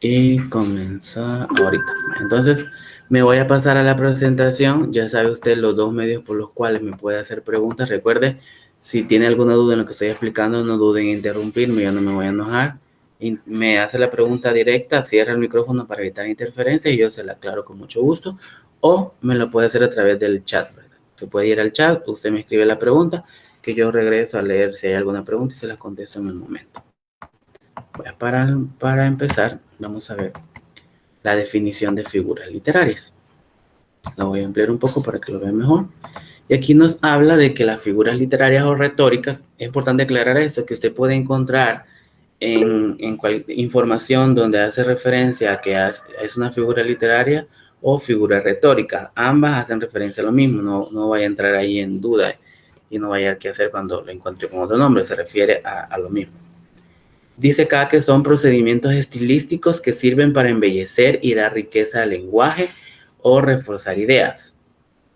y comenzar ahorita. Entonces, me voy a pasar a la presentación. Ya sabe usted los dos medios por los cuales me puede hacer preguntas. Recuerde, si tiene alguna duda en lo que estoy explicando, no duden en interrumpirme, yo no me voy a enojar. Y me hace la pregunta directa, cierra el micrófono para evitar interferencia y yo se la aclaro con mucho gusto. O me lo puede hacer a través del chat, ¿verdad? Se puede ir al chat, usted me escribe la pregunta, que yo regreso a leer si hay alguna pregunta y se la contesto en el momento. Bueno, para empezar, vamos a ver la definición de figuras literarias. La voy a ampliar un poco para que lo vean mejor. Y aquí nos habla de que las figuras literarias o retóricas, es importante aclarar esto, que usted puede encontrar en información donde hace referencia a que es una figura literaria o figura retórica. Ambas hacen referencia a lo mismo, no vaya a entrar ahí en duda y no vaya a qué hacer cuando lo encuentre con otro nombre, se refiere a lo mismo. Dice acá que son procedimientos estilísticos que sirven para embellecer y dar riqueza al lenguaje o reforzar ideas.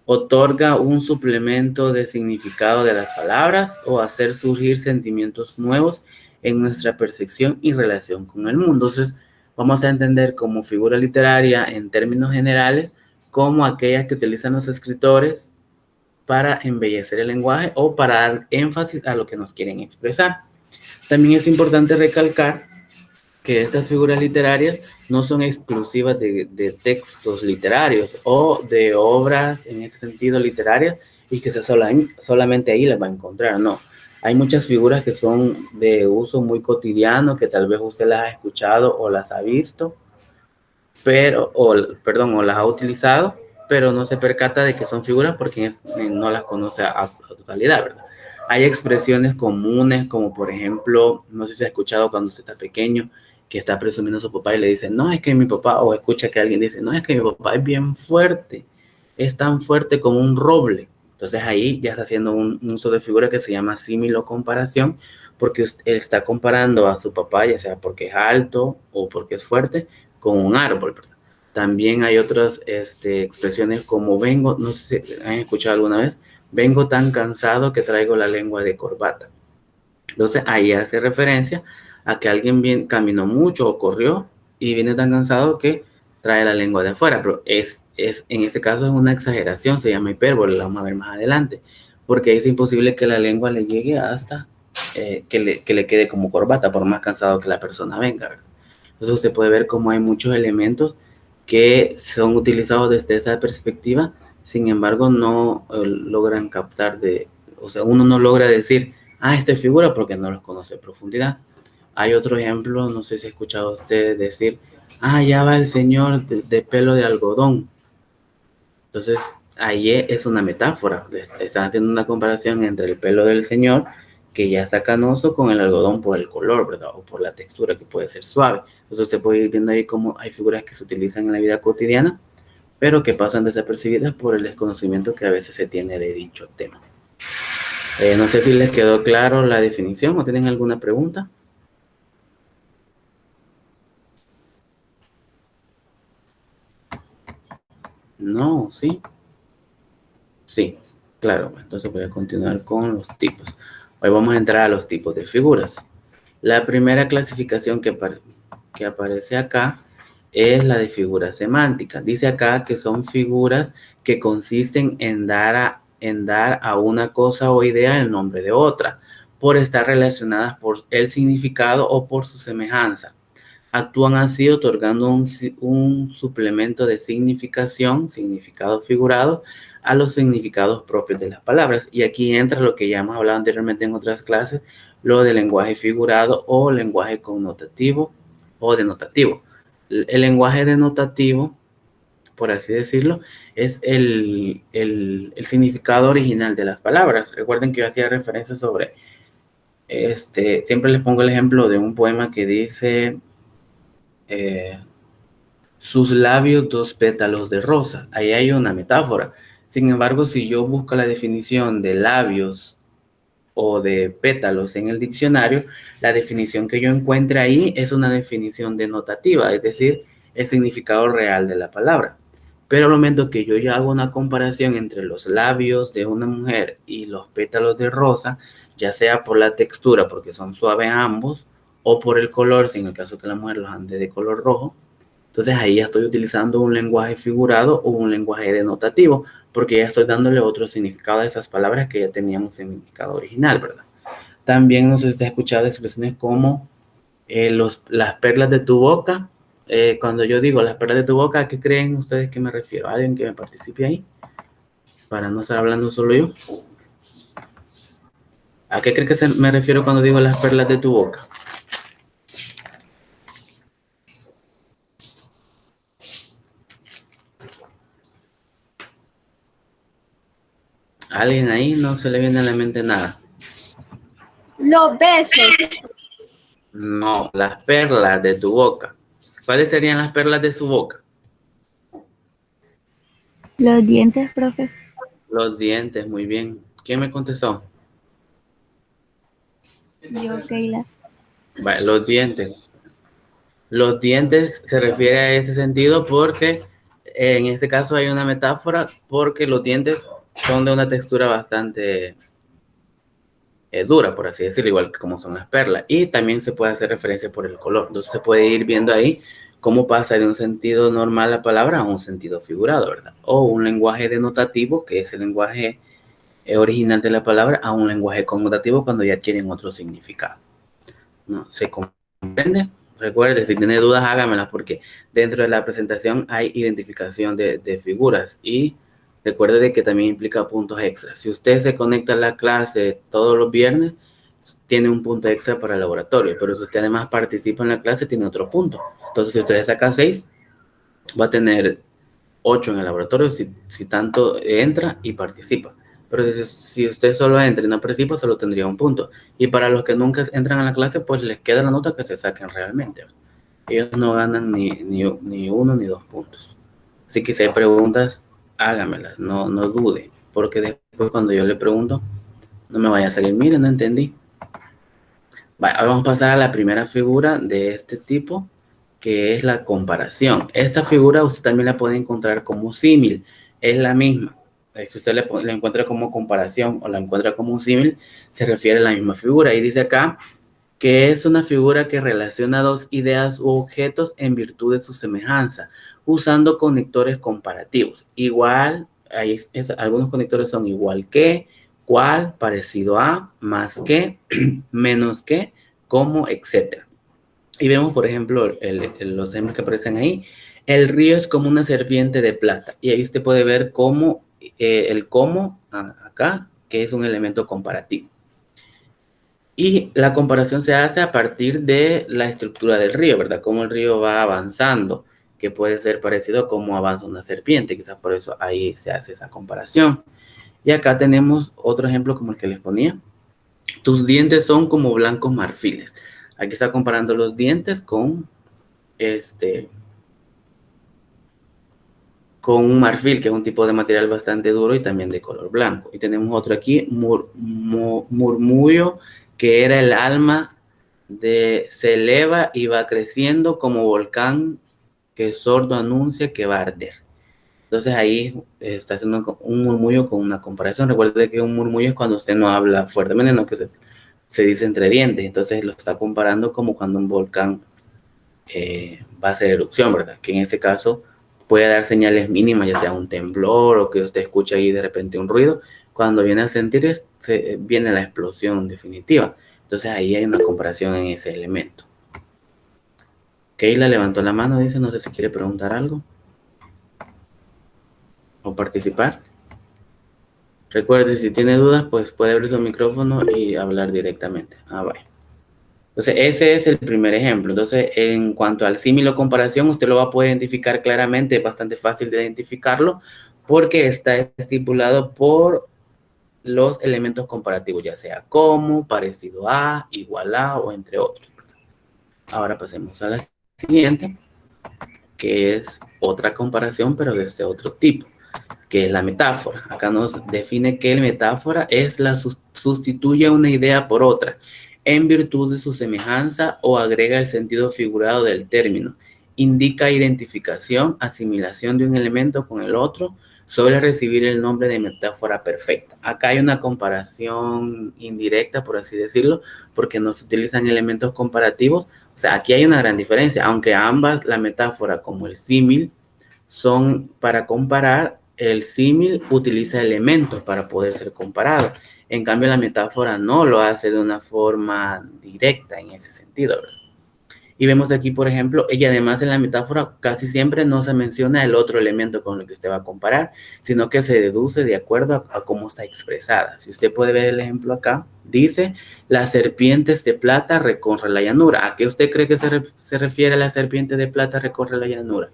Otorga un suplemento de significado de las palabras o hacer surgir sentimientos nuevos en nuestra percepción y relación con el mundo. Entonces, vamos a entender como figura literaria en términos generales como aquellas que utilizan los escritores para embellecer el lenguaje o para dar énfasis a lo que nos quieren expresar. También es importante recalcar que estas figuras literarias no son exclusivas de textos literarios o de obras en ese sentido literarias y que solamente ahí las va a encontrar, no. Hay muchas figuras que son de uso muy cotidiano, que tal vez usted las ha escuchado o las ha visto, o las ha utilizado, pero no se percata de que son figuras porque no las conoce a totalidad, ¿verdad? Hay expresiones comunes, como por ejemplo, no sé si ha escuchado cuando usted está pequeño, que está presumiendo a su papá y le dice, no, es que mi papá, o escucha que alguien dice, no, es que mi papá es bien fuerte, es tan fuerte como un roble. Entonces ahí ya está haciendo un uso de figura que se llama símil comparación, porque él está comparando a su papá, ya sea porque es alto o porque es fuerte, con un árbol, ¿verdad? También hay otras expresiones como vengo, no sé si han escuchado alguna vez, vengo tan cansado que traigo la lengua de corbata. Entonces ahí hace referencia a que alguien caminó mucho o corrió y viene tan cansado que trae la lengua de afuera, pero en ese caso es una exageración, se llama hipérbole, la vamos a ver más adelante, porque es imposible que la lengua le llegue hasta que le quede como corbata, por más cansado que la persona venga, ¿verdad? Entonces usted puede ver cómo hay muchos elementos que son utilizados desde esa perspectiva, sin embargo no logran captar o sea, uno no logra decir, esto es figura porque no los conoce a profundidad. Hay otro ejemplo, no sé si ha escuchado usted decir, ya va el señor de pelo de algodón. Entonces, ahí es una metáfora, están haciendo una comparación entre el pelo del señor, que ya está canoso, con el algodón por el color, ¿verdad? O por la textura, que puede ser suave. Entonces, usted puede ir viendo ahí cómo hay figuras que se utilizan en la vida cotidiana, pero que pasan desapercibidas por el desconocimiento que a veces se tiene de dicho tema. No sé si les quedó claro la definición o tienen alguna pregunta. No, sí. Sí, claro. Entonces voy a continuar con los tipos. Hoy vamos a entrar a los tipos de figuras. La primera clasificación que aparece acá es la de figuras semánticas. Dice acá que son figuras que consisten en dar a una cosa o idea el nombre de otra, por estar relacionadas por el significado o por su semejanza. Actúan así otorgando un suplemento de significación, significado figurado, a los significados propios de las palabras. Y aquí entra lo que ya hemos hablado anteriormente en otras clases, lo del lenguaje figurado o lenguaje connotativo o denotativo. El lenguaje denotativo, por así decirlo, es el significado original de las palabras. Recuerden que yo hacía referencia sobre, siempre les pongo el ejemplo de un poema que dice, sus labios 2 pétalos de rosa. Ahí hay una metáfora. Sin embargo, si yo busco la definición de labios o de pétalos en el diccionario, la definición que yo encuentre ahí es una definición denotativa, es decir, el significado real de la palabra. Pero al momento que yo ya hago una comparación entre los labios de una mujer y los pétalos de rosa, ya sea por la textura, porque son suaves ambos, o por el color, si en el caso que la mujer los ande de color rojo. Entonces ahí ya estoy utilizando un lenguaje figurado o un lenguaje denotativo, porque ya estoy dándole otro significado a esas palabras que ya teníamos significado original, ¿verdad? También no sé si usted ha escuchado expresiones como las perlas de tu boca. Cuando yo digo las perlas de tu boca, ¿a qué creen ustedes que me refiero? ¿Alguien que me participe ahí? Para no estar hablando solo yo. ¿A qué creen que me refiero cuando digo las perlas de tu boca? ¿A alguien ahí no se le viene a la mente nada? Los besos. No, las perlas de tu boca. ¿Cuáles serían las perlas de su boca? Los dientes, profe. Los dientes, muy bien. ¿Quién me contestó? Yo, Keila. Vale, los dientes. Los dientes se refiere a ese sentido porque en este caso hay una metáfora porque los dientes son de una textura bastante dura, por así decirlo, igual que como son las perlas. Y también se puede hacer referencia por el color. Entonces se puede ir viendo ahí cómo pasa de un sentido normal la palabra a un sentido figurado, ¿verdad? O un lenguaje denotativo, que es el lenguaje original de la palabra, a un lenguaje connotativo cuando ya tienen otro significado. ¿No? ¿Se comprende? Recuerde, si tiene dudas, hágamelas porque dentro de la presentación hay identificación de figuras y recuerde de que también implica puntos extras. Si usted se conecta a la clase todos los viernes, tiene un punto extra para el laboratorio, pero si usted además participa en la clase, tiene otro punto. Entonces, si usted saca 6, va a tener 8 en el laboratorio si tanto entra y participa. Pero si usted solo entra y no participa, solo tendría un punto. Y para los que nunca entran a la clase, pues les queda la nota que se saquen realmente. Ellos no ganan ni 1 ni 2 puntos. Así que si hay preguntas, hágamelas, no dude. Porque después cuando yo le pregunto, no me vaya a salir, mire, no entendí. Vale, vamos a pasar a la primera figura de este tipo, que es la comparación. Esta figura usted también la puede encontrar como símil, es la misma. Si usted la encuentra como comparación o la encuentra como un símil, se refiere a la misma figura. Y dice acá que es una figura que relaciona dos ideas u objetos en virtud de su semejanza, usando conectores comparativos. Igual, algunos conectores son igual que, cual, parecido a, más que, menos que, como, etc. Y vemos, por ejemplo, los ejemplos que aparecen ahí. El río es como una serpiente de plata. Y ahí usted puede ver cómo, el cómo, acá, que es un elemento comparativo. Y la comparación se hace a partir de la estructura del río, ¿verdad? Cómo el río va avanzando, que puede ser parecido a cómo avanza una serpiente. Quizás por eso ahí se hace esa comparación. Y acá tenemos otro ejemplo como el que les ponía. Tus dientes son como blancos marfiles. Aquí está comparando los dientes con un marfil, que es un tipo de material bastante duro y también de color blanco. Y tenemos otro aquí, murmullo, que era el alma se eleva y va creciendo como volcán que sordo anuncia que va a arder. Entonces ahí está haciendo un murmullo con una comparación. Recuerde que un murmullo es cuando usted no habla fuertemente, no que se dice entre dientes. Entonces lo está comparando como cuando un volcán va a hacer erupción, ¿verdad? Que en ese caso puede dar señales mínimas, ya sea un temblor o que usted escuche ahí de repente un ruido. Cuando viene a sentir, viene la explosión definitiva. Entonces ahí hay una comparación en ese elemento. Keila levantó la mano, dice, no sé si quiere preguntar algo o participar. Recuerde, si tiene dudas, pues puede abrir su micrófono y hablar directamente. Vaya. Entonces, ese es el primer ejemplo. Entonces, en cuanto al símil o comparación, usted lo va a poder identificar claramente, es bastante fácil de identificarlo, porque está estipulado por los elementos comparativos, ya sea como, parecido a, igual a o entre otros. Ahora pasemos a la siguiente, que es otra comparación, pero de este otro tipo, que es la metáfora. Acá nos define que la metáfora es sustituye una idea por otra, en virtud de su semejanza o agrega el sentido figurado del término. Indica identificación, asimilación de un elemento con el otro, suele recibir el nombre de metáfora perfecta. Acá hay una comparación indirecta, por así decirlo, porque no se utilizan elementos comparativos. O sea, aquí hay una gran diferencia, aunque ambas, la metáfora como el símil, son para comparar. El símil utiliza elementos para poder ser comparado. En cambio, la metáfora no lo hace de una forma directa en ese sentido, ¿verdad? Y vemos aquí, por ejemplo, y además en la metáfora casi siempre no se menciona el otro elemento con el que usted va a comparar, sino que se deduce de acuerdo a cómo está expresada. Si usted puede ver el ejemplo acá, dice, las serpientes de plata recorren la llanura. ¿A qué usted cree que se refiere a la serpiente de plata recorre la llanura?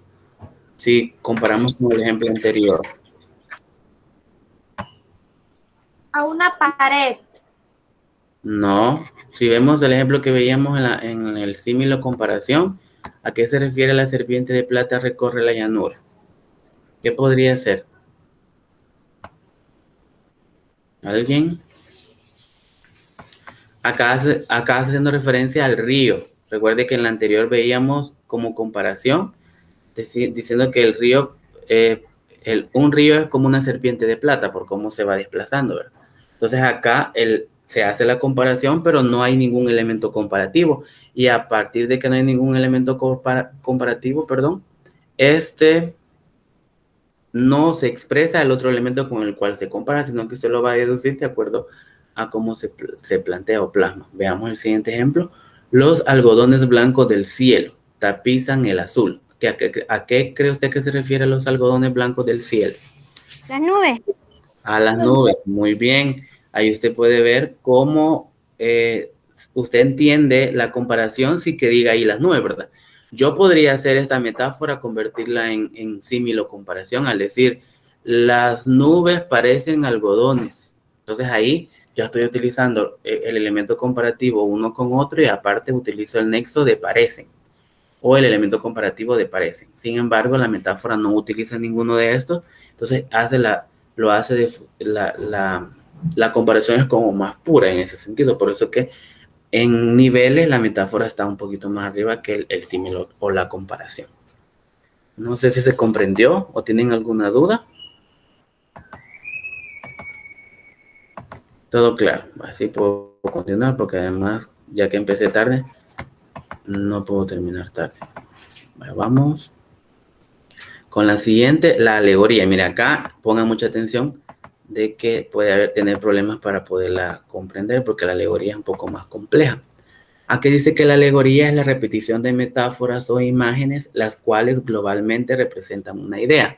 Si comparamos con el ejemplo anterior. A una pared. No, si vemos el ejemplo que veíamos en el símil o comparación, ¿a qué se refiere la serpiente de plata recorre la llanura? ¿Qué podría ser? ¿Alguien? Acá haciendo referencia al río. Recuerde que en la anterior veíamos como comparación, diciendo que el río, un río es como una serpiente de plata por cómo se va desplazando, ¿verdad? Entonces acá se hace la comparación, pero no hay ningún elemento comparativo. Y a partir de que no hay ningún elemento comparativo, no se expresa el otro elemento con el cual se compara, sino que usted lo va a deducir de acuerdo a cómo se plantea o plasma. Veamos el siguiente ejemplo. Los algodones blancos del cielo tapizan el azul. ¿A qué cree usted que se refiere a los algodones blancos del cielo? Las nubes. A las nubes, muy bien. Ahí usted puede ver cómo usted entiende la comparación si que diga ahí las nubes, ¿verdad? Yo podría hacer esta metáfora, convertirla en símil o comparación al decir, las nubes parecen algodones. Entonces ahí yo estoy utilizando el elemento comparativo uno con otro y aparte utilizo el nexo de parecen o el elemento comparativo de parecen. Sin embargo, la metáfora no utiliza ninguno de estos, entonces la comparación es como más pura en ese sentido. Por eso que en niveles la metáfora está un poquito más arriba que el símil o la comparación. No sé si se comprendió o tienen alguna duda. Todo claro. Así puedo continuar porque además, ya que empecé tarde, no puedo terminar tarde. Bueno, vamos con la siguiente, la alegoría. Mira, acá pongan mucha atención de que puede tener problemas para poderla comprender porque la alegoría es un poco más compleja. Aquí dice que la alegoría es la repetición de metáforas o imágenes las cuales globalmente representan una idea.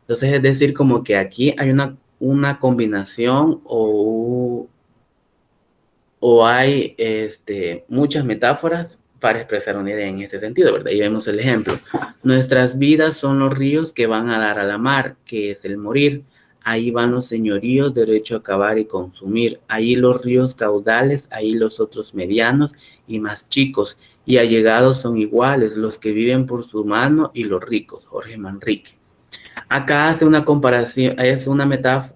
Entonces es decir, como que aquí hay una combinación o hay muchas metáforas para expresar una idea en este sentido, ¿verdad? Y vemos el ejemplo. Nuestras vidas son los ríos que van a dar a la mar, que es el morir. Ahí van los señoríos, derecho a acabar y consumir. Ahí los ríos caudales, ahí los otros medianos y más chicos. Y allegados son iguales, los que viven por su mano y los ricos. Jorge Manrique. Acá hace una comparación,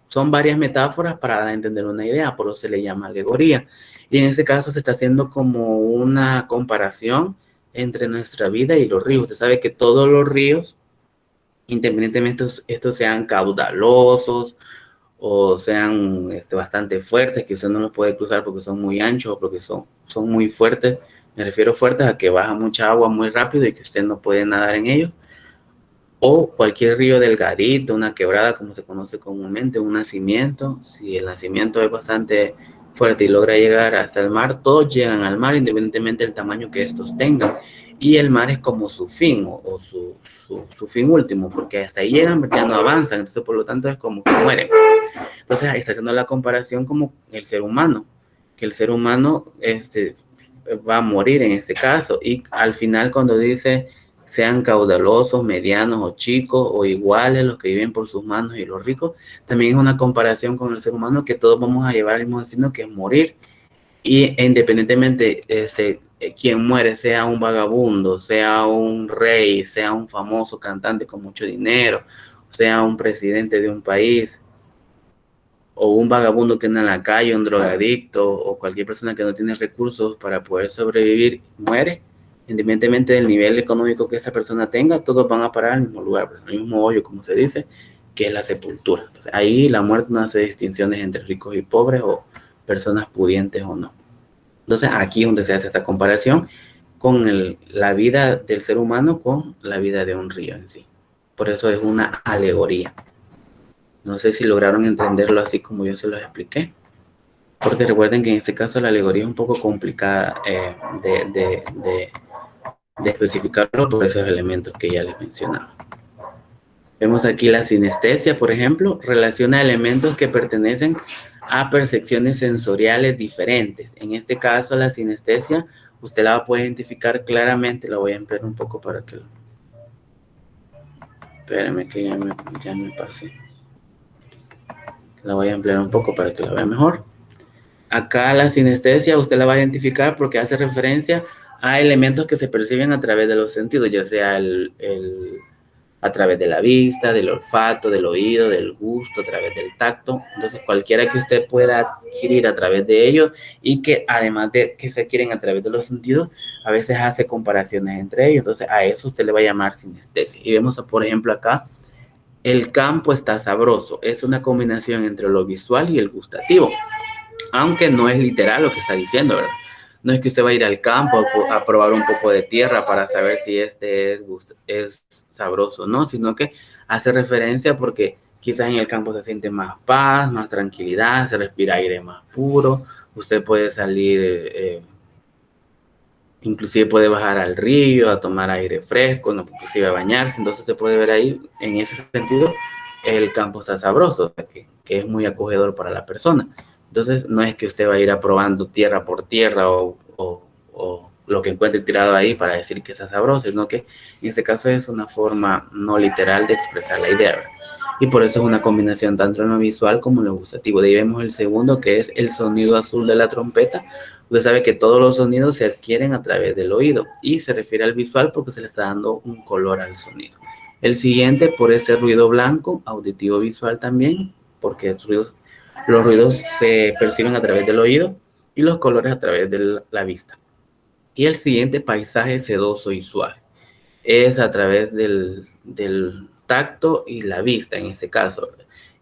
son varias metáforas para dar a entender una idea, por eso se le llama alegoría. Y en ese caso se está haciendo como una comparación entre nuestra vida y los ríos. Usted sabe que todos los ríos, independientemente estos sean caudalosos o sean bastante fuertes, que usted no los puede cruzar porque son muy anchos o porque son muy fuertes. Me refiero fuertes a que baja mucha agua muy rápido y que usted no puede nadar en ellos. O cualquier río delgadito, una quebrada como se conoce comúnmente, un nacimiento. Si el nacimiento es bastante fuerte y logra llegar hasta el mar, todos llegan al mar independientemente del tamaño que estos tengan. Y el mar es como su fin o su fin último, porque hasta ahí llegan, ya no avanzan, entonces por lo tanto es como que mueren. Entonces ahí está haciendo la comparación como el ser humano, que el ser humano va a morir en este caso. Y al final cuando dice sean caudalosos, medianos o chicos o iguales los que viven por sus manos y los ricos, también es una comparación con el ser humano que todos vamos a llevar al mismo destino que es morir. Y independientemente quien muere, sea un vagabundo, sea un rey, sea un famoso cantante con mucho dinero, sea un presidente de un país, o un vagabundo que anda en la calle, un drogadicto, o cualquier persona que no tiene recursos para poder sobrevivir, muere, independientemente del nivel económico que esa persona tenga, todos van a parar al mismo lugar, al mismo hoyo, como se dice, que es la sepultura. Entonces, ahí la muerte no hace distinciones entre ricos y pobres o personas pudientes o no. Entonces, aquí es donde se hace esta comparación con la vida del ser humano con la vida de un río en sí. Por eso es una alegoría. No sé si lograron entenderlo así como yo se los expliqué. Porque recuerden que en este caso la alegoría es un poco complicada de especificarlo por esos elementos que ya les mencionaba. Vemos aquí la sinestesia, por ejemplo, relaciona elementos que pertenecen a percepciones sensoriales diferentes. En este caso, la sinestesia, usted la va a poder identificar claramente. La voy a ampliar un poco para que... Espérenme que ya me pasé. La voy a ampliar un poco para que la vea mejor. Acá la sinestesia usted la va a identificar porque hace referencia a elementos que se perciben a través de los sentidos, ya sea a través de la vista, del olfato, del oído, del gusto, a través del tacto. Entonces, cualquiera que usted pueda adquirir a través de ellos y que además de que se adquieren a través de los sentidos, a veces hace comparaciones entre ellos. Entonces, a eso usted le va a llamar sinestesia. Y vemos, por ejemplo, acá, el campo está sabroso. Es una combinación entre lo visual y el gustativo. Aunque no es literal lo que está diciendo, ¿verdad? No es que usted va a ir al campo a probar un poco de tierra para saber si este es sabroso, no, sino que hace referencia porque quizás en el campo se siente más paz, más tranquilidad, se respira aire más puro, usted puede salir, inclusive puede bajar al río a tomar aire fresco, no, inclusive a bañarse, entonces se puede ver ahí, en ese sentido, el campo está sabroso, que es muy acogedor para la persona. Entonces, no es que usted va a ir aprobando tierra por tierra o lo que encuentre tirado ahí para decir que está sabroso, sino que en este caso es una forma no literal de expresar la idea, ¿verdad? Y por eso es una combinación tanto en lo visual como en lo gustativo. De ahí vemos el segundo, que es el sonido azul de la trompeta. Usted sabe que todos los sonidos se adquieren a través del oído y se refiere al visual porque se le está dando un color al sonido. El siguiente, por ese ruido blanco, auditivo visual también, porque los ruidos se perciben a través del oído y los colores a través de la vista. Y el siguiente, paisaje sedoso y suave, es a través del tacto y la vista en este caso.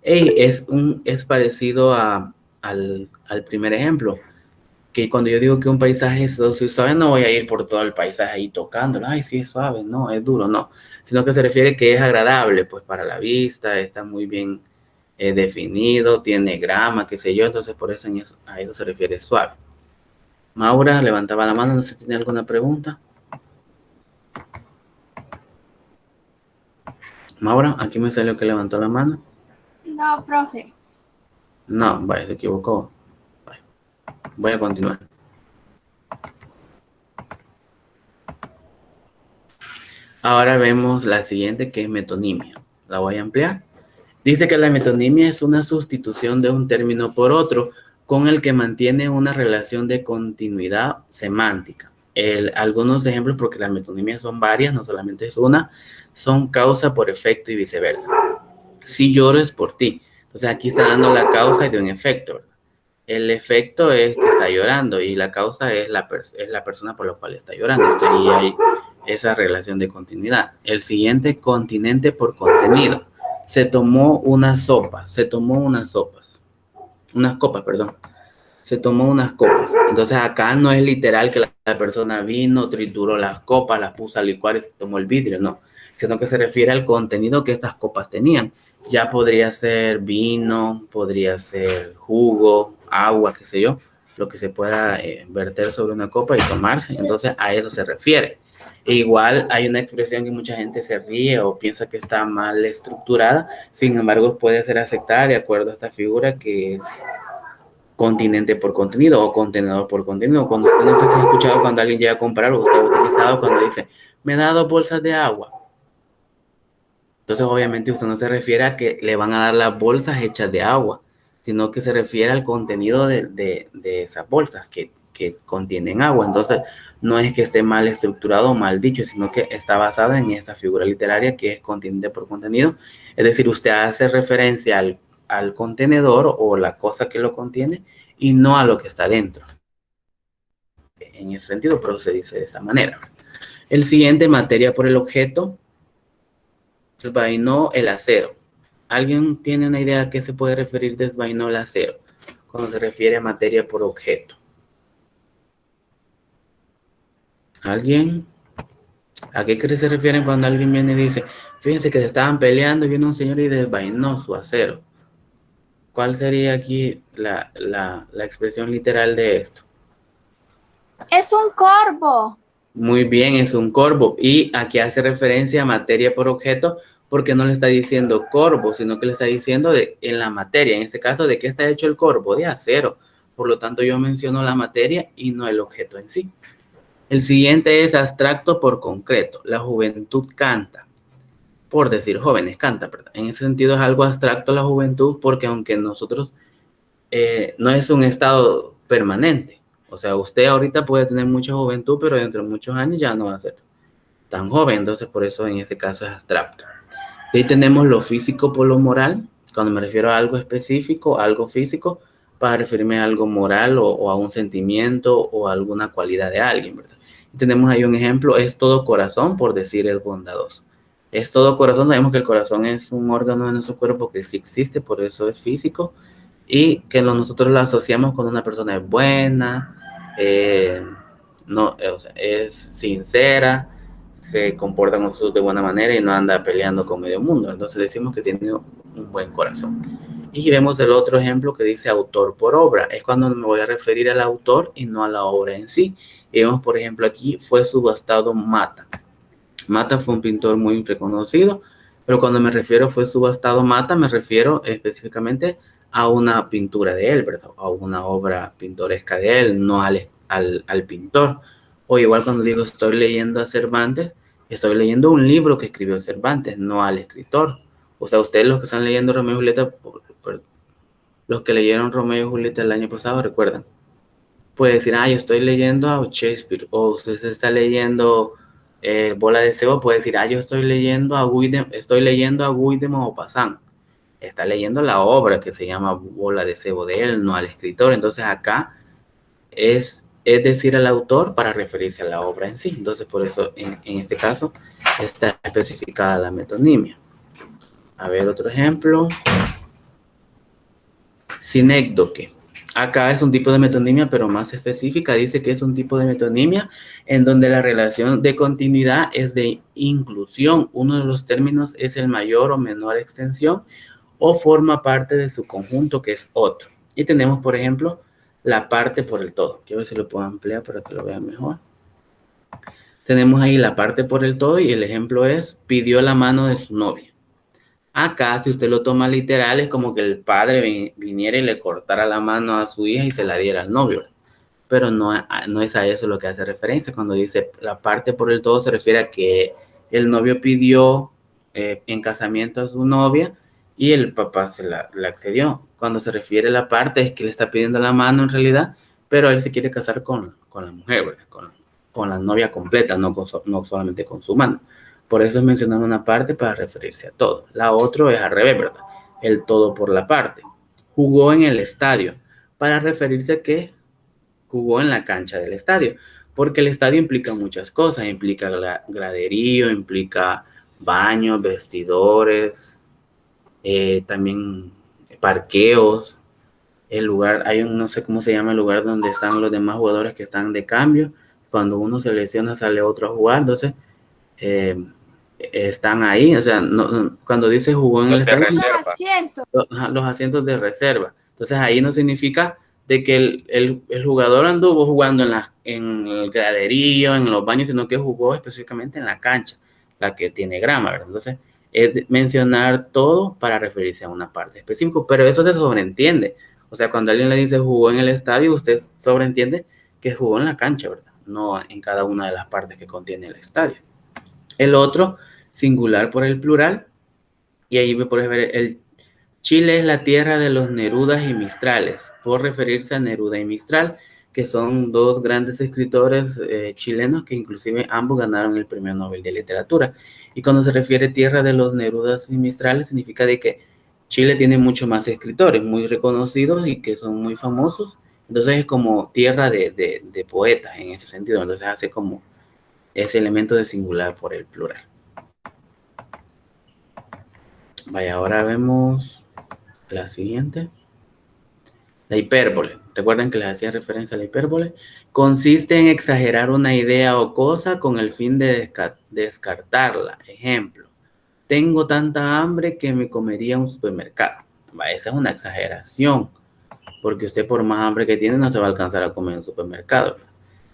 Es parecido al primer ejemplo, que cuando yo digo que un paisaje es sedoso y suave, no voy a ir por todo el paisaje ahí tocándolo, ay, sí es suave, no, es duro, no, sino que se refiere que es agradable, pues para la vista, está muy bien definido, tiene grama, qué sé yo, entonces por eso, a eso se refiere suave. Maura levantaba la mano, no sé si tiene alguna pregunta. Maura, aquí me salió que levantó la mano. No, profe. No, vaya, se equivocó. Vaya. Voy a continuar. Ahora vemos la siguiente, que es metonimia. La voy a ampliar. Dice que la metonimia es una sustitución de un término por otro con el que mantiene una relación de continuidad semántica. Algunos ejemplos, porque las metonimias son varias, no solamente es una, son causa por efecto y viceversa. Si lloro es por ti. Entonces aquí está dando la causa y de un efecto, ¿verdad? El efecto es que está llorando y la causa es la persona por la cual está llorando. Y hay esa relación de continuidad. El siguiente, continente por contenido. Se tomó unas copas, perdón. Se tomó unas copas. Entonces acá no es literal que la persona vino, trituró las copas, las puso a licuar y se tomó el vidrio, no. Sino que se refiere al contenido que estas copas tenían. Ya podría ser vino, podría ser jugo, agua, qué sé yo, lo que se pueda verter sobre una copa y tomarse. Entonces a eso se refiere. E igual hay una expresión que mucha gente se ríe o piensa que está mal estructurada, sin embargo puede ser aceptada de acuerdo a esta figura que es continente por contenido o contenedor por contenido. Cuando usted no sé si ha escuchado cuando alguien llega a comprar o usted ha utilizado cuando dice, me da 2 bolsas de agua. Entonces obviamente usted no se refiere a que le van a dar las bolsas hechas de agua, sino que se refiere al contenido de esas bolsas que contienen agua. Entonces no es que esté mal estructurado o mal dicho, sino que está basado en esta figura literaria que es continente por contenido. Es decir, usted hace referencia al contenedor o la cosa que lo contiene y no a lo que está dentro. En ese sentido, pero se dice de esta manera. El siguiente, materia por el objeto, vainó el acero. ¿Alguien tiene una idea a qué se puede referir desvainó el acero cuando se refiere a materia por objeto? ¿Alguien? ¿A qué se refieren cuando alguien viene y dice, fíjense que se estaban peleando y vino un señor y desvainó su acero? ¿Cuál sería aquí la expresión literal de esto? Es un corvo. Muy bien, es un corvo. Y aquí hace referencia a materia por objeto porque no le está diciendo corvo, sino que le está diciendo en la materia. En este caso, ¿de qué está hecho el corvo? De acero. Por lo tanto, yo menciono la materia y no el objeto en sí. El siguiente es abstracto por concreto. La juventud canta. Por decir jóvenes canta, ¿verdad? En ese sentido es algo abstracto la juventud porque aunque nosotros no es un estado permanente. O sea, usted ahorita puede tener mucha juventud, pero dentro de muchos años ya no va a ser tan joven. Entonces, por eso en este caso es abstracto. De ahí tenemos lo físico por lo moral. Cuando me refiero a algo específico, a algo físico, para referirme a algo moral o a un sentimiento o a alguna cualidad de alguien, ¿verdad? Y tenemos ahí un ejemplo, es todo corazón, por decir es bondadoso. Es todo corazón, sabemos que el corazón es un órgano de nuestro cuerpo que sí existe, por eso es físico, y que nosotros lo asociamos con una persona buena, no, o sea, es sincera, se comporta con nosotros de buena manera y no anda peleando con medio mundo. Entonces decimos que tiene un buen corazón. Y vemos el otro ejemplo que dice autor por obra. Es cuando me voy a referir al autor y no a la obra en sí. Y vemos, por ejemplo, aquí fue subastado Mata. Mata fue un pintor muy reconocido, pero cuando me refiero fue subastado Mata, me refiero específicamente a una pintura de él, ¿verdad? A una obra pintoresca de él, no al pintor. O igual cuando digo estoy leyendo a Cervantes, estoy leyendo un libro que escribió Cervantes, no al escritor. O sea, ustedes los que están leyendo Romeo y Julieta, los que leyeron Romeo y Julieta el año pasado, recuerdan. Puede decir, yo estoy leyendo a Shakespeare, o usted se está leyendo Bola de Cebo, puede decir, yo estoy leyendo a Guy de Maupassant. Está leyendo la obra que se llama Bola de Cebo de él, no al escritor. Entonces acá es decir al autor para referirse a la obra en sí. Entonces por eso en este caso está especificada la metonimia. A ver otro ejemplo. Sinécdoque. Acá es un tipo de metonimia, pero más específica. Dice que es un tipo de metonimia en donde la relación de continuidad es de inclusión. Uno de los términos es el mayor o menor extensión o forma parte de su conjunto, que es otro. Y tenemos, por ejemplo, la parte por el todo. Quiero ver si lo puedo ampliar para que lo vean mejor. Tenemos ahí la parte por el todo y el ejemplo es pidió la mano de su novia. Acá, si usted lo toma literal, es como que el padre viniera y le cortara la mano a su hija y se la diera al novio. Pero no es a eso lo que hace referencia. Cuando dice la parte por el todo, se refiere a que el novio pidió en casamiento a su novia y el papá se la accedió. Cuando se refiere a la parte, es que le está pidiendo la mano en realidad, pero él se quiere casar con la mujer, ¿verdad? Con la novia completa, no solamente con su mano. Por eso es mencionar una parte para referirse a todo. La otra es al revés, ¿verdad? El todo por la parte. Jugó en el estadio para referirse a que jugó en la cancha del estadio, porque el estadio implica muchas cosas, implica graderío, implica baños, vestidores, también parqueos, el lugar, no sé cómo se llama el lugar donde están los demás jugadores que están de cambio, cuando uno se lesiona sale otro a jugar, entonces están ahí, o sea, cuando dice jugó en el estadio, los asientos de reserva, entonces ahí no significa de que el jugador anduvo jugando en el graderío, en los baños, sino que jugó específicamente en la cancha, la que tiene grama, ¿verdad? Entonces, es mencionar todo para referirse a una parte específica, pero eso se sobreentiende. O sea, cuando alguien le dice jugó en el estadio, usted sobreentiende que jugó en la cancha, ¿verdad? No en cada una de las partes que contiene el estadio. El otro, singular por el plural, y ahí me puedes ver Chile es la tierra de los Nerudas y Mistrales, por referirse a Neruda y Mistral, que son dos grandes escritores chilenos que inclusive ambos ganaron el Premio Nobel de Literatura. Y cuando se refiere tierra de los Nerudas y Mistrales, significa de que Chile tiene mucho más escritores muy reconocidos y que son muy famosos. Entonces es como tierra de poetas en ese sentido. Entonces hace como ese elemento de singular por el plural. Vaya, ahora vemos la siguiente. La hipérbole. Recuerden que les hacía referencia a la hipérbole. Consiste en exagerar una idea o cosa con el fin de descartarla. Ejemplo. Tengo tanta hambre que me comería un supermercado. Va, esa es una exageración. Porque usted por más hambre que tiene no se va a alcanzar a comer en un supermercado.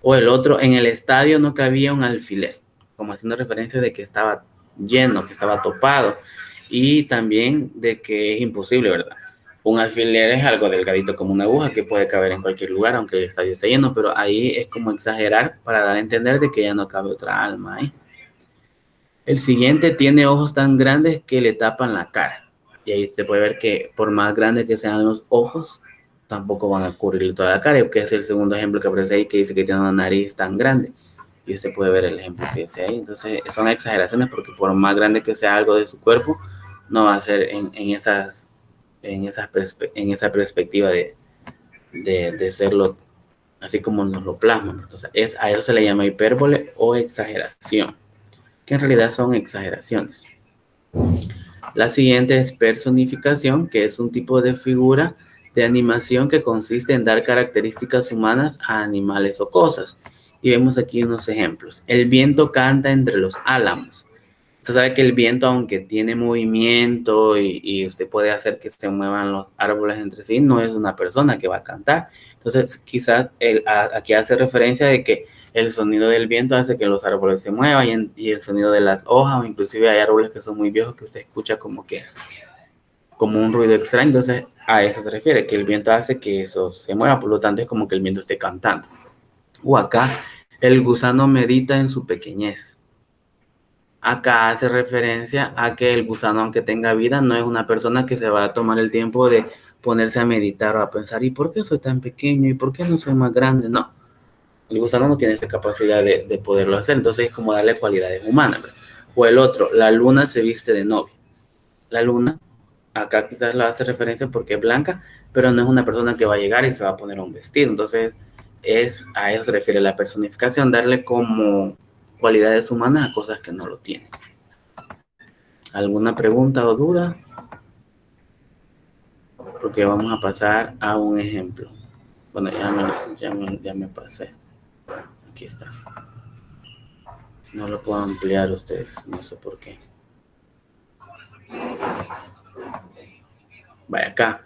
O el otro, en el estadio no cabía un alfiler. Como haciendo referencia de que estaba lleno, que estaba topado. Y también de que es imposible, ¿verdad? Un alfiler es algo delgadito como una aguja que puede caber en cualquier lugar, aunque el estadio esté lleno, pero ahí es como exagerar para dar a entender de que ya no cabe otra alma ahí. El siguiente tiene ojos tan grandes que le tapan la cara. Y ahí se puede ver que por más grandes que sean los ojos, tampoco van a cubrirle toda la cara, que es el segundo ejemplo que aparece ahí, que dice que tiene una nariz tan grande. Y usted puede ver el ejemplo que dice ahí. Entonces, son exageraciones porque por más grande que sea algo de su cuerpo, no va a ser en esa perspectiva de serlo así como nos lo plasman. Entonces, a eso se le llama hipérbole o exageración, que en realidad son exageraciones. La siguiente es personificación, que es un tipo de figura de animación que consiste en dar características humanas a animales o cosas. Y vemos aquí unos ejemplos. El viento canta entre los álamos. Usted sabe que el viento, aunque tiene movimiento y usted puede hacer que se muevan los árboles entre sí, no es una persona que va a cantar. Entonces, quizás aquí hace referencia de que el sonido del viento hace que los árboles se muevan y el sonido de las hojas, o inclusive hay árboles que son muy viejos que usted escucha como un ruido extraño. Entonces, a eso se refiere, que el viento hace que eso se mueva, por lo tanto es como que el viento esté cantando. O acá, el gusano medita en su pequeñez. Acá hace referencia a que el gusano, aunque tenga vida, no es una persona que se va a tomar el tiempo de ponerse a meditar o a pensar, ¿y por qué soy tan pequeño? ¿Y por qué no soy más grande? No, el gusano no tiene esa capacidad de poderlo hacer, entonces es como darle cualidades humanas, ¿verdad? O el otro, la luna se viste de novia. La luna, acá quizás lo hace referencia porque es blanca, pero no es una persona que va a llegar y se va a poner un vestido, entonces a eso se refiere la personificación, darle como cualidades humanas a cosas que no lo tienen. ¿Alguna pregunta o duda? Porque vamos a pasar a un ejemplo. Bueno, ya me pasé. Aquí está. No lo puedo ampliar ustedes, no sé por qué. Vaya acá.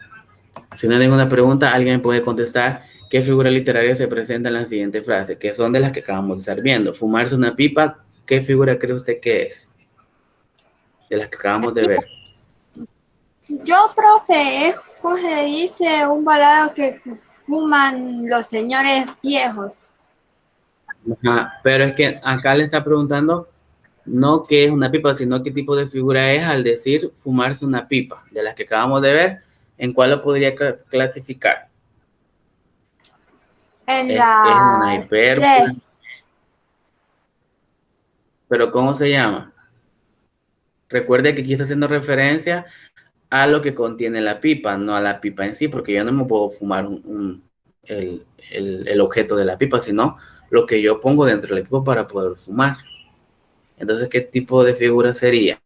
Si no hay ninguna pregunta, alguien me puede contestar qué figura literaria se presenta en la siguiente frase, que son de las que acabamos de estar viendo. Fumarse una pipa, ¿qué figura cree usted que es? De las que acabamos de ver. Yo, profe, es como se le dice un balado que fuman los señores viejos. Ajá, pero es que acá le está preguntando no qué es una pipa, sino qué tipo de figura es al decir fumarse una pipa. De las que acabamos de ver, ¿en cuál lo podría clasificar? En Es una la 3. hipérbole. ¿Pero cómo se llama? Recuerde que aquí está haciendo referencia a lo que contiene la pipa, no a la pipa en sí, porque yo no me puedo fumar el objeto de la pipa, sino lo que yo pongo dentro de la pipa para poder fumar. Entonces, ¿qué tipo de figura sería?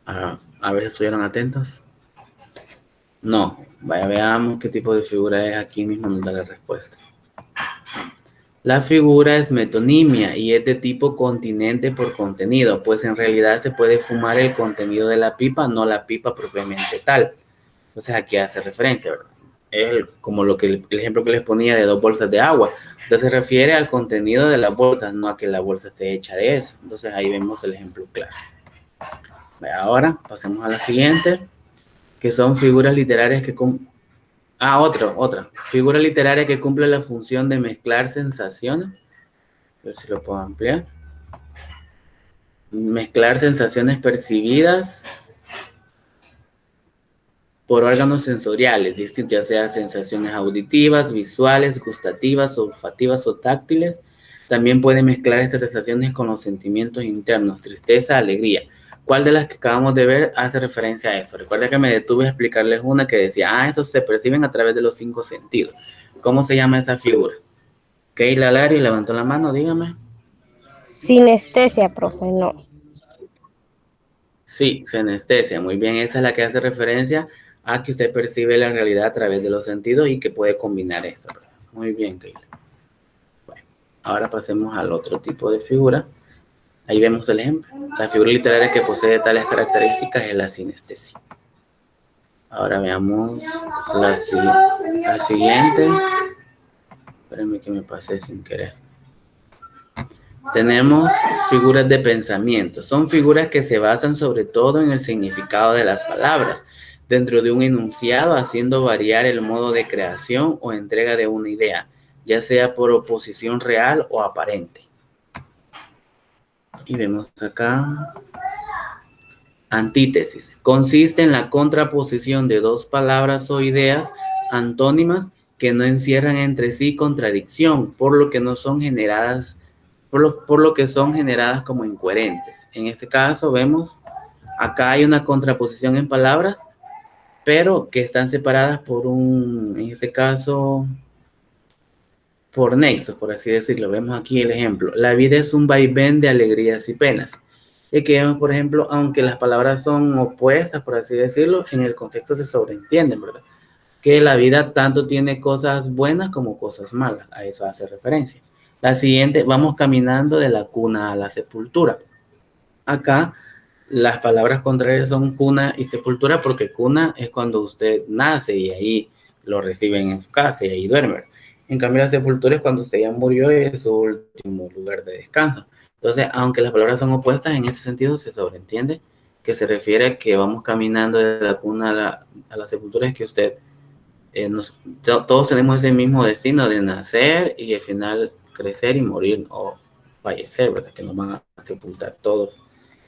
A ver si estuvieron atentos. No, vaya, veamos qué tipo de figura es. Aquí mismo nos da la respuesta. La figura es metonimia y es de tipo continente por contenido, pues en realidad se puede fumar el contenido de la pipa, no la pipa propiamente tal. Entonces aquí hace referencia, ¿verdad? Es como el ejemplo que les ponía de 2 bolsas de agua. Entonces se refiere al contenido de las bolsas, no a que la bolsa esté hecha de eso. Entonces ahí vemos el ejemplo claro. Ahora pasemos a la siguiente, que son figuras literarias que otra. Figura literaria que cumple la función de mezclar sensaciones. A ver si lo puedo ampliar. Mezclar sensaciones percibidas por órganos sensoriales distintos, ya sea sensaciones auditivas, visuales, gustativas, olfativas o táctiles. También puede mezclar estas sensaciones con los sentimientos internos, tristeza, alegría. ¿Cuál de las que acabamos de ver hace referencia a eso? Recuerda que me detuve a explicarles una que decía, estos se perciben a través de los 5 sentidos. ¿Cómo se llama esa figura? Keila Lari levantó la mano, dígame. Sinestesia, profe, no. Sí, sinestesia, muy bien. Esa es la que hace referencia a que usted percibe la realidad a través de los sentidos y que puede combinar esto. Muy bien, Keila. Bueno, ahora pasemos al otro tipo de figura. Ahí vemos el ejemplo. La figura literaria que posee tales características es la sinestesia. Ahora veamos la siguiente. Espérenme que me pasé sin querer. Tenemos figuras de pensamiento. Son figuras que se basan sobre todo en el significado de las palabras, dentro de un enunciado, haciendo variar el modo de creación o entrega de una idea, ya sea por oposición real o aparente. Y vemos acá. Antítesis. Consiste en la contraposición de dos palabras o ideas antónimas que no encierran entre sí contradicción, por lo que no son generadas, por lo que son generadas como incoherentes. En este caso vemos, acá hay una contraposición en palabras, pero que están separadas por en este caso, por nexos, por así decirlo. Vemos aquí el ejemplo. La vida es un vaivén de alegrías y penas. Y que vemos, por ejemplo, aunque las palabras son opuestas, por así decirlo, en el contexto se sobreentienden, ¿verdad? Que la vida tanto tiene cosas buenas como cosas malas. A eso hace referencia. La siguiente, vamos caminando de la cuna a la sepultura. Acá las palabras contrarias son cuna y sepultura, porque cuna es cuando usted nace y ahí lo reciben en su casa y ahí duerme. En cambio, la sepultura es cuando usted ya murió y es su último lugar de descanso. Entonces, aunque las palabras son opuestas, en ese sentido se sobreentiende que se refiere a que vamos caminando de la cuna a la sepultura, es que usted, todos tenemos ese mismo destino de nacer y al final crecer y morir o fallecer, ¿verdad? Que nos van a sepultar todos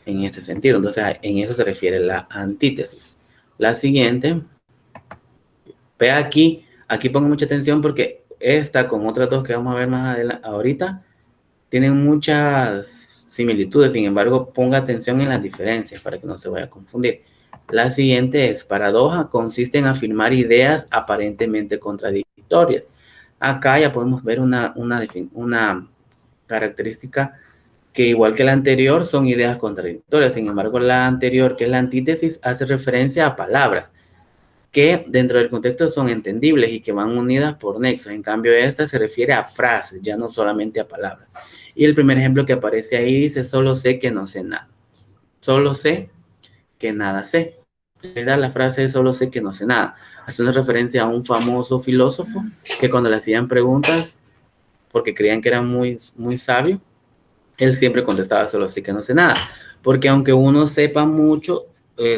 en ese sentido. Entonces, en eso se refiere la antítesis. La siguiente, ve aquí pongo mucha atención porque esta con otras dos que vamos a ver más adelante, ahorita, tienen muchas similitudes. Sin embargo, ponga atención en las diferencias para que no se vaya a confundir. La siguiente es paradoja, consiste en afirmar ideas aparentemente contradictorias. Acá ya podemos ver una característica que, igual que la anterior, son ideas contradictorias. Sin embargo, la anterior, que es la antítesis, hace referencia a palabras que dentro del contexto son entendibles y que van unidas por nexos. En cambio, esta se refiere a frases, ya no solamente a palabras. Y el primer ejemplo que aparece ahí dice, solo sé que no sé nada. Solo sé que nada sé. La frase es solo sé que no sé nada. Hace una referencia a un famoso filósofo que cuando le hacían preguntas, porque creían que era muy, muy sabio, él siempre contestaba solo sí que no sé nada, porque aunque uno sepa mucho